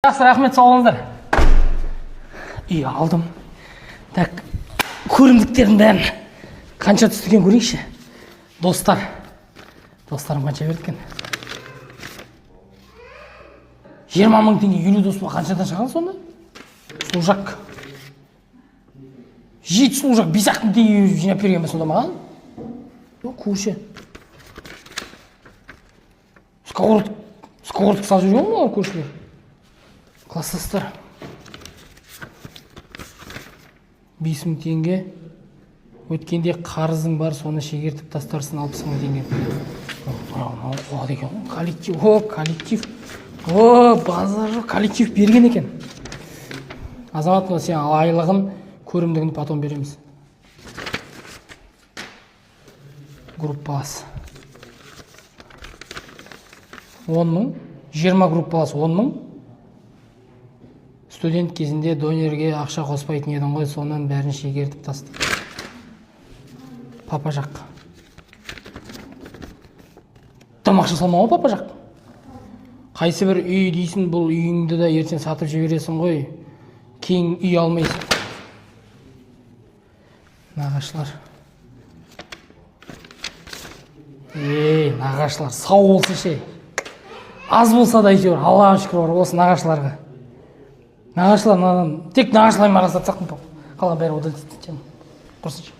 Жақсы, рахмет, сау болыңыздар. Үй алдым. Так, көрімдіктердің бәрін қанша түсті екен көрейікші. Достарым қанша берді екен? 20 мың теңге үйлі досыма қаншадан шығады сонда? Служак. 7 служак 5 мың теңге жинап берген бе сонда маған? Көрші. Сковородка салып жүрген ғой көршілер. Класстастар. 5 мың теңге. Өткенде қарызың бар, соны шегертіп тастарсын 60 мың теңге. Қуады екен. Коллектив. Базар жоқ. Коллектив берген екен. Азамат, сен айлығын, көрімдігін потом береміз. Группалас. 10 мың. 20 группалас 10 мың. Студент кезінде донерге ақша қоспайтын едің ғой, сонан бәрін шегертіп тасты. Папа жақ. Там ақша салмауы папа жақ. Қайсы бір үй дейсің, бұл үйіңді да ертең сатып жібересің ғой. Кең үй алмайсың. Нағашылар. Нағашылар, сау болсын ше. Аз болса да әйтеуір, Аллаға шүкір бар, осы нағашыларға. Нағашылар, тек нағашылармен араласатсақ, қалған бәрі удалить етсем. Құрсыншы.